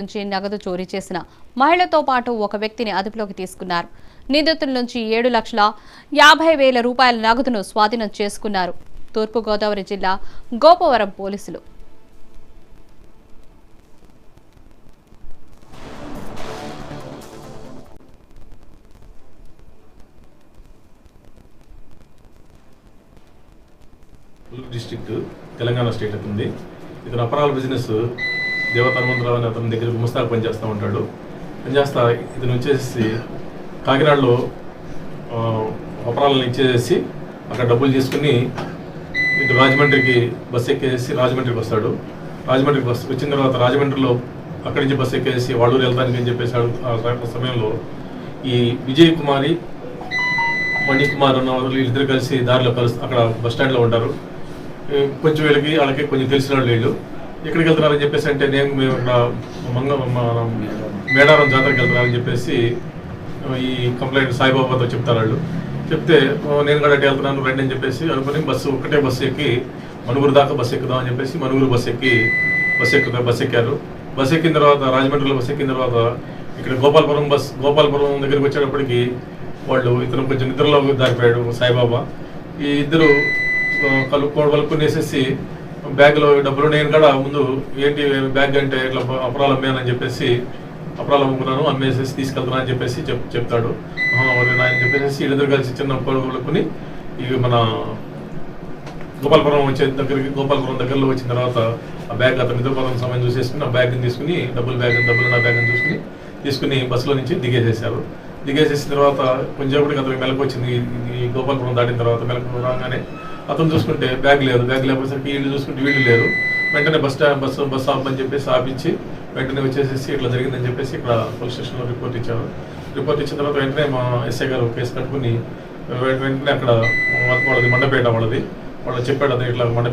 నుంచి నగదు చోరీ చేసిన మహిళతో పాటు ఒక వ్యక్తిని అదుపులోకి తీసుకున్నారు. నిందితుల నుంచి 7,50,000 రూపాయల నగదును స్వాధీనం చేసుకున్నారు. తూర్పుగోదావరి జిల్లా గోపవరం పోలీసులు. డిస్ట్రిక్ట్ తెలంగాణ స్టేట్ ఉంది. ఇతను అపరాల బిజినెస్ దేవత హనుమంతరావు అని అతని దగ్గర గుమస్తాగా పనిచేస్తూ ఉంటాడు. పనిచేస్తా ఇతను వచ్చేసి కాకినాడలో అపరాలను ఇచ్చేసి అక్కడ డబ్బులు తీసుకుని ఇటు రాజమండ్రికి బస్సు ఎక్కేసి రాజమండ్రికి వస్తాడు. రాజమండ్రికి వచ్చిన తర్వాత రాజమండ్రిలో అక్కడి నుంచి బస్సు ఎక్కేసి వాళ్ళూరు వెళ్తానికి అని చెప్పేసి ఆ సమయంలో ఈ విజయ్ కుమారి మణికుమార్ అన్న వీళ్ళిద్దరు కలిసి దారిలో అక్కడ బస్ స్టాండ్లో ఉంటారు. కొంచెం వాళ్ళకి కొంచెం తెలిసిన వాళ్ళు వీళ్ళు ఎక్కడికి వెళ్తున్నారని చెప్పేసి అంటే మేము ఇక్కడ మేడారం జాతరకి వెళ్తున్నారని చెప్పేసి ఈ కంప్లైంట్ సాయిబాబాతో చెప్తారు. వాళ్ళు చెప్తే నేను కూడా అటు వెళ్తున్నాను రండి అని చెప్పేసి అనుకుని ఒకటే బస్సు ఎక్కి మనుగురు దాకా బస్సు ఎక్కుదాం అని చెప్పేసి మనుగురు బస్సు ఎక్కారు. బస్సు ఎక్కిన తర్వాత రాజమండ్రిలో బస్సు ఎక్కిన తర్వాత ఇక్కడ గోపాలపురం దగ్గరికి వచ్చేటప్పటికి వాళ్ళు ఇతను కొంచెం నిద్రలో దారిపోయాడు సాయిబాబా. ఈ ఇద్దరు కలుపుకునేసేసి బ్యాగ్లో డబ్బులు నేను కూడా ముందు ఏంటి బ్యాగ్ అంటే ఇట్లా అపరాలు అమ్మానని చెప్పేసి అపరాలు అమ్ముకున్నాను అమ్మేసేసి తీసుకెళ్తున్నా అని చెప్పేసి చెప్తాడు. అని చెప్పేసి వీళ్ళిద్దరు కలిసి చిన్న కొడుకుని ఇక మన గోపాలపురం దగ్గరలో వచ్చిన తర్వాత ఆ బ్యాగ్ అతను నిద్రపోవడం సమయం చూసేసుకుని ఆ బ్యాగ్ని తీసుకుని డబ్బులు నా బ్యాగ్ని తీసుకుని బస్సులో నుంచి దిగేసేసారు. దిగేసేసిన తర్వాత కొంచెంసేపటికి అతనికి మెలకు వచ్చింది. ఈ గోపాలపురం దాటిన తర్వాత మెలకు రాగానే అతను చూసుకుంటే బ్యాగ్ లేకపోయేసరికి వీళ్ళు చూసుకుంటే వీళ్ళు లేరు. వెంటనే బస్ ఆఫ్ అని చెప్పేసి ఆపించి వెంటనే వచ్చేసేసి ఇట్లా జరిగిందని చెప్పేసి ఇక్కడ పోలీస్ స్టేషన్లో రిపోర్ట్ ఇచ్చారు. రిపోర్ట్ ఇచ్చిన తర్వాత వెంటనే మా ఎస్ఐ గారు కేసు కట్టుకుని వెంటనే అక్కడ వాళ్ళది మండపేట వాళ్ళు చెప్పాడు అతను ఇట్లా మండపేట